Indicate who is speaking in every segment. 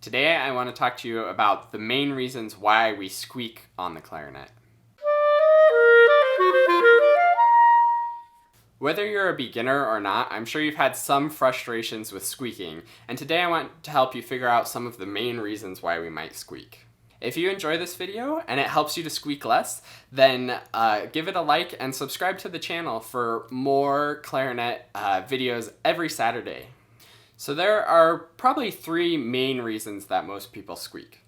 Speaker 1: Today I want to talk to you about the main reasons why we squeak on the clarinet. Whether you're a beginner or not, I'm sure you've had some frustrations with squeaking, and today I want to help you figure out some of the main reasons why we might squeak. If you enjoy this video and it helps you to squeak less, then give it a like and subscribe to the channel for more clarinet videos every Saturday. So there are probably three main reasons that most people squeak.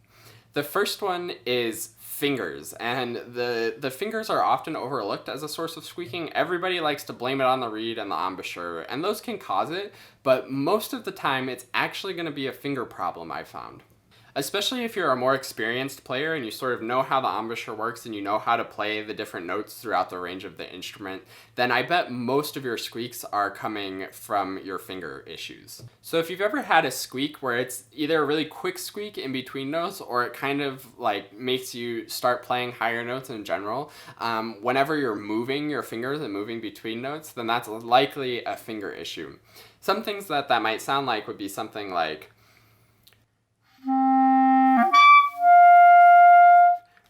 Speaker 1: The first one is fingers, and the fingers are often overlooked as a source of squeaking. Everybody likes to blame it on the reed and the embouchure, and those can cause it, but most of the time it's actually going to be a finger problem, I've found. Especially if you're a more experienced player and you sort of know how the embouchure works and you know how to play the different notes throughout the range of the instrument, then I bet most of your squeaks are coming from your finger issues. So if you've ever had a squeak where it's either a really quick squeak in between notes or it kind of like makes you start playing higher notes in general, whenever you're moving your fingers and moving between notes, then that's likely a finger issue. Some things that might sound like would be something like,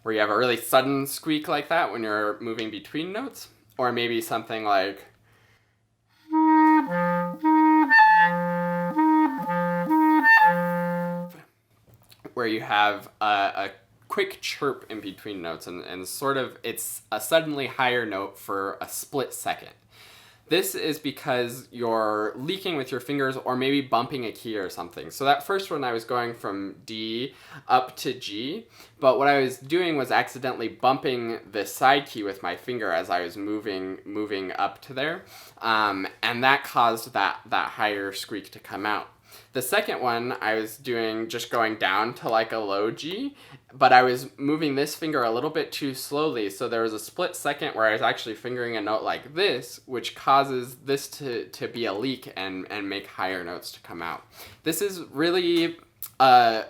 Speaker 1: where you have a really sudden squeak like that when you're moving between notes, or maybe something like where you have a quick chirp in between notes and sort of it's a suddenly higher note for a split second. This is because you're leaking with your fingers or maybe bumping a key or something. So that first one I was going from D up to G, but what I was doing was accidentally bumping the side key with my finger as I was moving up to there, and that caused that higher squeak to come out. The second one I was doing just going down to like a low G, but I was moving this finger a little bit too slowly, so there was a split second where I was actually fingering a note like this, which causes this to be a leak and make higher notes to come out. This is really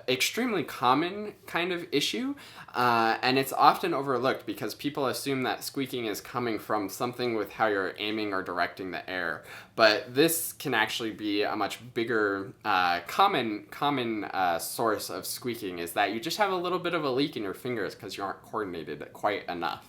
Speaker 1: extremely common kind of issue, and it's often overlooked because people assume that squeaking is coming from something with how you're aiming or directing the air, but this can actually be a much bigger common source of squeaking, is that you just have a little bit of a leak in your fingers because you aren't coordinated quite enough.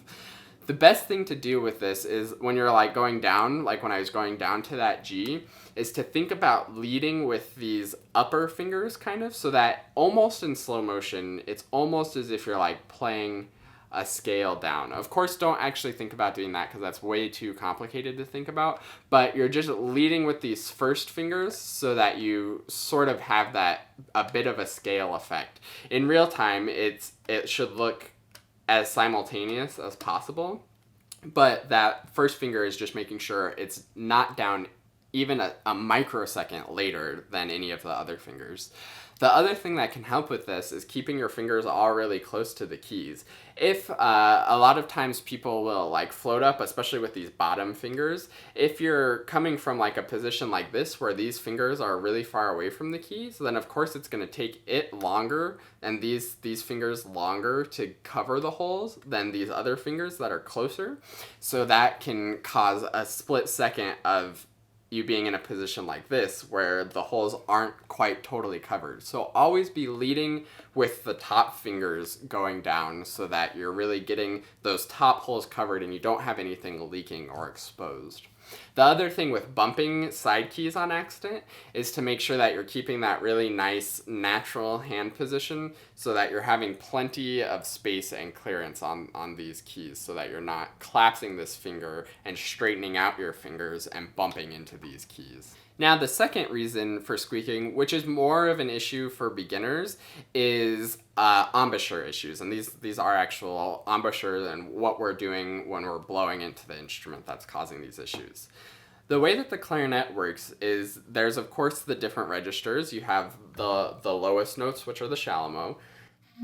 Speaker 1: The best thing to do with this is when you're like going down, like when I was going down to that G, is to think about leading with these upper fingers kind of, so that almost in slow motion, it's almost as if you're like playing a scale down. Of course, don't actually think about doing that because that's way too complicated to think about, but you're just leading with these first fingers so that you sort of have that a bit of a scale effect. In real time, it should look as simultaneous as possible, but that first finger is just making sure it's not down even a microsecond later than any of the other fingers. The other thing that can help with this is keeping your fingers all really close to the keys. If a lot of times people will like float up, especially with these bottom fingers, if you're coming from like a position like this where these fingers are really far away from the keys, then of course it's going to take it longer and these fingers longer to cover the holes than these other fingers that are closer. So that can cause a split second of you being in a position like this where the holes aren't quite totally covered. So always be leading with the top fingers going down so that you're really getting those top holes covered and you don't have anything leaking or exposed. The other thing with bumping side keys on accident is to make sure that you're keeping that really nice natural hand position so that you're having plenty of space and clearance on these keys so that you're not collapsing this finger and straightening out your fingers and bumping into these keys. Now, the second reason for squeaking, which is more of an issue for beginners, is embouchure issues. And these are actual embouchures and what we're doing when we're blowing into the instrument that's causing these issues. The way that the clarinet works is there's, of course, the different registers. You have the lowest notes, which are the chalumeau.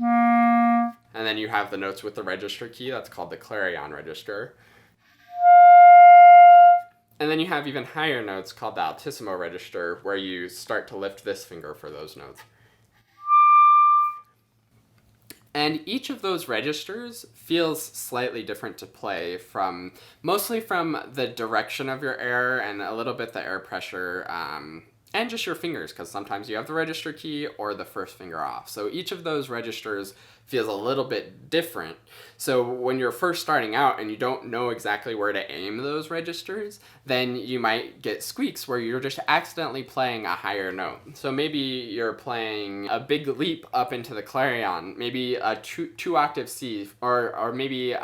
Speaker 1: And then you have the notes with the register key. That's called the clarion register. And then you have even higher notes called the altissimo register, where you start to lift this finger for those notes. And each of those registers feels slightly different to play, mostly from the direction of your air and a little bit the air pressure and just your fingers, because sometimes you have the register key or the first finger off. So each of those registers feels a little bit different. So when you're first starting out and you don't know exactly where to aim those registers, then you might get squeaks where you're just accidentally playing a higher note. So maybe you're playing a big leap up into the clarion, maybe a two octave C, or maybe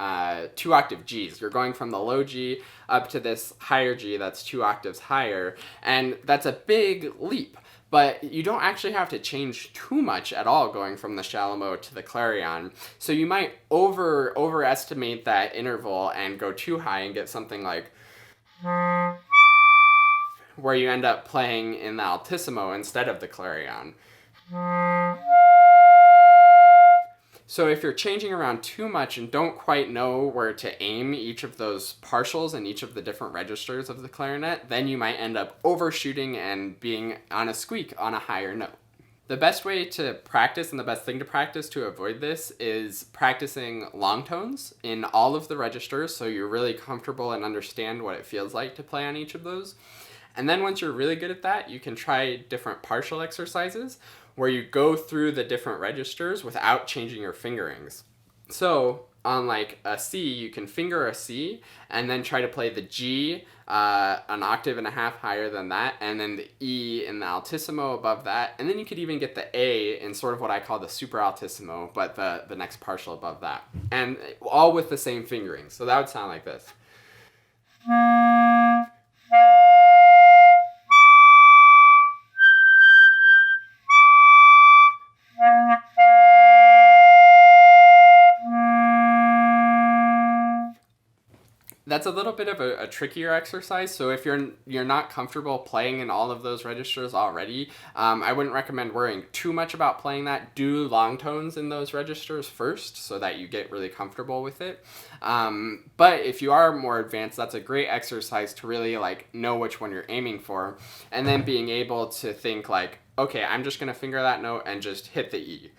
Speaker 1: 2 octave Gs. You're going from the low G up to this higher G that's 2 octaves higher, and that's a big leap. But you don't actually have to change too much at all going from the shallow mode to the clarion. So you might overestimate that interval and go too high and get something like where you end up playing in the altissimo instead of the clarion. So if you're changing around too much and don't quite know where to aim each of those partials and each of the different registers of the clarinet, then you might end up overshooting and being on a squeak on a higher note. The best way to practice and the best thing to practice to avoid this is practicing long tones in all of the registers so you're really comfortable and understand what it feels like to play on each of those. And then once you're really good at that, you can try different partial exercises where you go through the different registers without changing your fingerings. So on like a C, you can finger a C and then try to play the G an octave and a half higher than that, and then the E in the altissimo above that, and then you could even get the A in sort of what I call the super altissimo, but the next partial above that. And all with the same fingering. So that would sound like this. That's a little bit of a trickier exercise, so if you're not comfortable playing in all of those registers already, I wouldn't recommend worrying too much about playing that. Do long tones in those registers first so that you get really comfortable with it. But if you are more advanced, that's a great exercise to really like know which one you're aiming for, and then being able to think like, okay, I'm just gonna finger that note and just hit the E.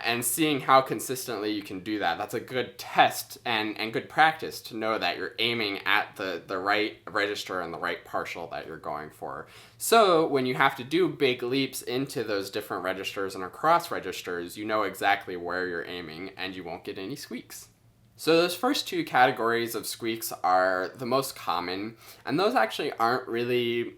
Speaker 1: And seeing how consistently you can do that. That's a good test and good practice to know that you're aiming at the right register and the right partial that you're going for. So when you have to do big leaps into those different registers and across registers, you know exactly where you're aiming and you won't get any squeaks. So those first two categories of squeaks are the most common, and those actually aren't really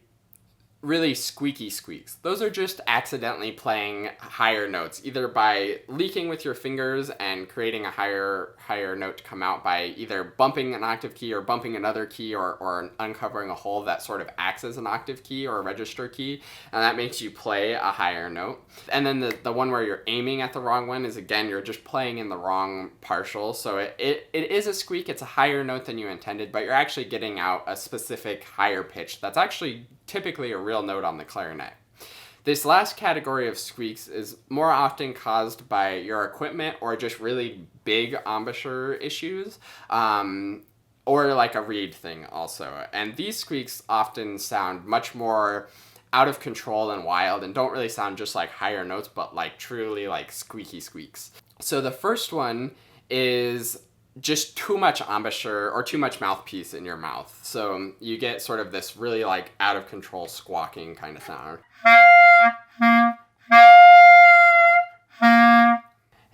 Speaker 1: squeaky squeaks. Those are just accidentally playing higher notes, either by leaking with your fingers and creating a higher note to come out by either bumping an octave key or bumping another key or uncovering a hole that sort of acts as an octave key or a register key, and that makes you play a higher note. And then the one where you're aiming at the wrong one is, again, you're just playing in the wrong partial. So it is a squeak, it's a higher note than you intended, but you're actually getting out a specific higher pitch that's actually typically a real note on the clarinet. This last category of squeaks is more often caused by your equipment or just really big embouchure issues, or like a reed thing also. And these squeaks often sound much more out of control and wild and don't really sound just like higher notes, but like truly like squeaky squeaks. So the first one is just too much embouchure or too much mouthpiece in your mouth. So you get sort of this really like out of control squawking kind of sound.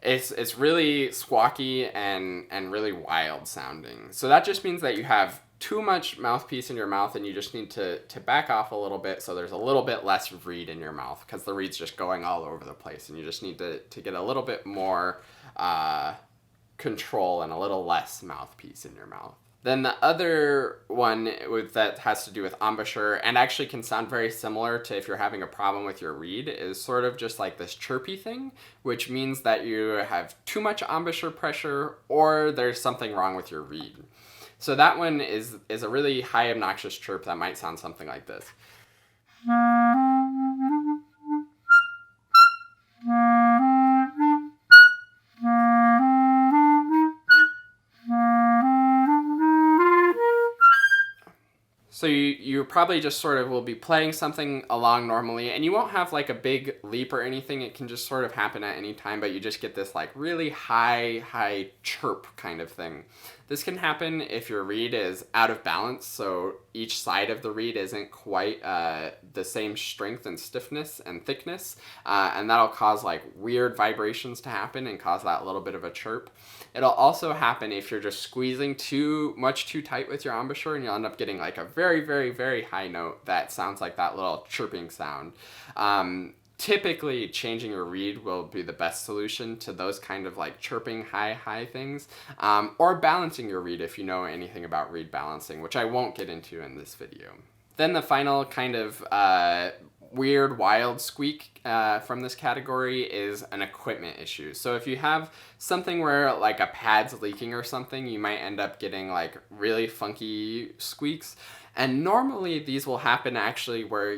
Speaker 1: It's really squawky and really wild sounding. So that just means that you have too much mouthpiece in your mouth and you just need to back off a little bit so there's a little bit less reed in your mouth, because the reed's just going all over the place and you just need to get a little bit more control and a little less mouthpiece in your mouth. Then the other one that has to do with embouchure and actually can sound very similar to if you're having a problem with your reed is sort of just like this chirpy thing, which means that you have too much embouchure pressure or there's something wrong with your reed. So that one is a really high obnoxious chirp that might sound something like this. So you probably just sort of will be playing something along normally and you won't have like a big leap or anything. It can just sort of happen at any time, but you just get this like really high chirp kind of thing This can happen if your reed is out of balance, so each side of the reed isn't quite the same strength and stiffness and thickness, and that'll cause like weird vibrations to happen and cause that little bit of a chirp. It'll also happen if you're just squeezing too tight with your embouchure, and you'll end up getting like a very, very, very high note that sounds like that little chirping sound. Typically, changing your reed will be the best solution to those kind of like chirping high things, or balancing your reed if you know anything about reed balancing, which I won't get into in this video. Then the final kind of weird, wild squeak from this category is an equipment issue. So if you have something where like a pad's leaking or something, you might end up getting like really funky squeaks. And normally these will happen actually where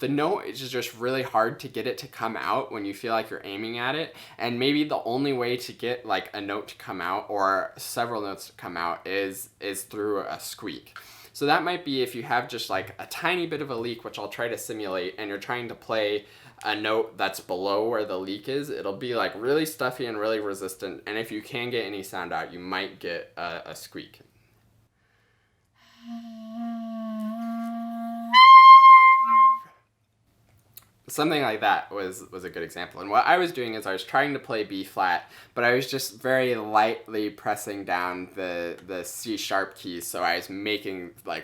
Speaker 1: the note is just really hard to get it to come out when you feel like you're aiming at it. And maybe the only way to get like a note to come out or several notes to come out is through a squeak. So that might be if you have just like a tiny bit of a leak, which I'll try to simulate, and you're trying to play a note that's below where the leak is, it'll be like really stuffy and really resistant. And if you can get any sound out, you might get a squeak. Something like that was a good example. And what I was doing is I was trying to play B flat, but I was just very lightly pressing down the C sharp keys, so I was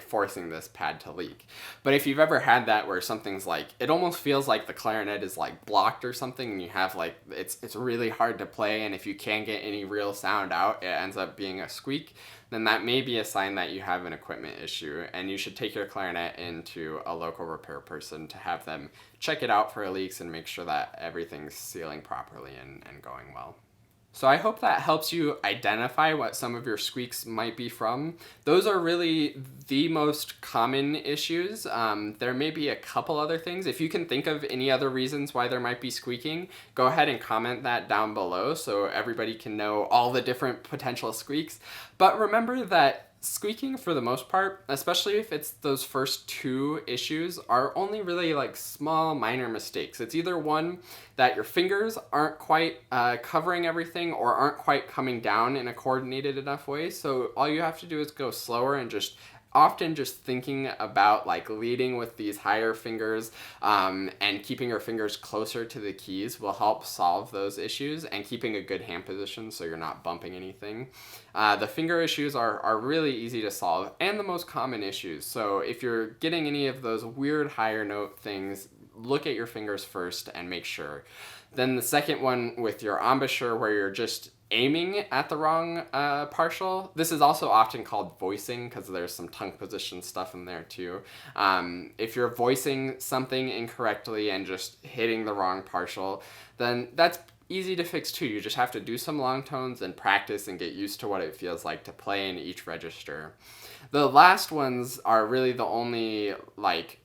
Speaker 1: forcing this pad to leak. But if you've ever had that where something's like, it almost feels like the clarinet is like blocked or something, and you have like, it's really hard to play, and if you can't get any real sound out, it ends up being a squeak, then that may be a sign that you have an equipment issue, and you should take your clarinet into a local repair person to have them check it out for leaks and make sure that everything's sealing properly and going well. So I hope that helps you identify what some of your squeaks might be from. Those are really the most common issues. There may be a couple other things. If you can think of any other reasons why there might be squeaking, go ahead and comment that down below so everybody can know all the different potential squeaks. But remember that squeaking, for the most part, especially if it's those first two issues, are only really like small minor mistakes. It's either one, that your fingers aren't quite covering everything or aren't quite coming down in a coordinated enough way. So all you have to do is go slower and just thinking about like leading with these higher fingers and keeping your fingers closer to the keys will help solve those issues, and keeping a good hand position so you're not bumping anything. The finger issues are really easy to solve and the most common issues. So if you're getting any of those weird higher note things, look at your fingers first and make sure. Then the second one with your embouchure, where you're just aiming at the wrong partial. This is also often called voicing because there's some tongue position stuff in there too. If you're voicing something incorrectly and just hitting the wrong partial, then that's easy to fix too. You just have to do some long tones and practice and get used to what it feels like to play in each register. The last ones are really the only like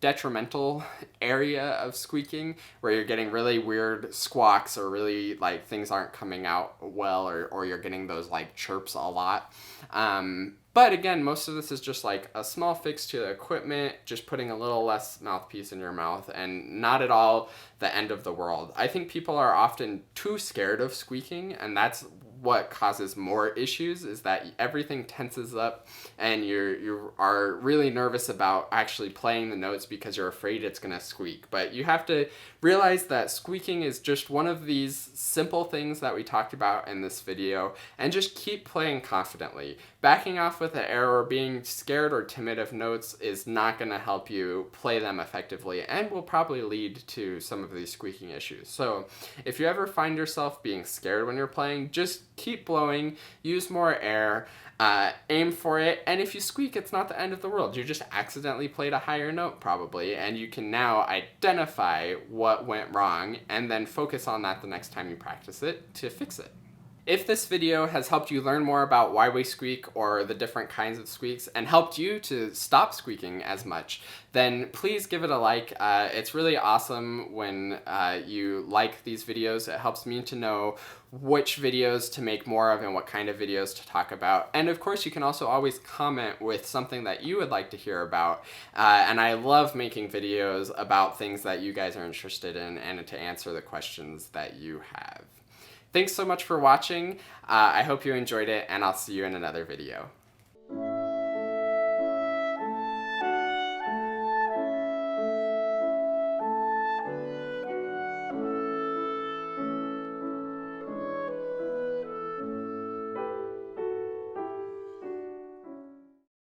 Speaker 1: detrimental area of squeaking, where you're getting really weird squawks or really like things aren't coming out well, or you're getting those like chirps a lot. But again, most of this is just like a small fix to the equipment, just putting a little less mouthpiece in your mouth, and not at all the end of the world. I think people are often too scared of squeaking, and that's what causes more issues, is that everything tenses up and you are really nervous about actually playing the notes because you're afraid it's gonna squeak. But you have to realize that squeaking is just one of these simple things that we talked about in this video, and just keep playing confidently. Backing off with an error or being scared or timid of notes is not gonna help you play them effectively, and will probably lead to some of these squeaking issues. So if you ever find yourself being scared when you're playing, just keep blowing, use more air, aim for it, and if you squeak, it's not the end of the world. You just accidentally played a higher note probably, and you can now identify what went wrong and then focus on that the next time you practice it to fix it. If this video has helped you learn more about why we squeak or the different kinds of squeaks, and helped you to stop squeaking as much, then please give it a like. It's really awesome when you like these videos. It helps me to know which videos to make more of and what kind of videos to talk about. And of course, you can also always comment with something that you would like to hear about. And I love making videos about things that you guys are interested in, and to answer the questions that you have. Thanks so much for watching. I hope you enjoyed it, and I'll see you in another video.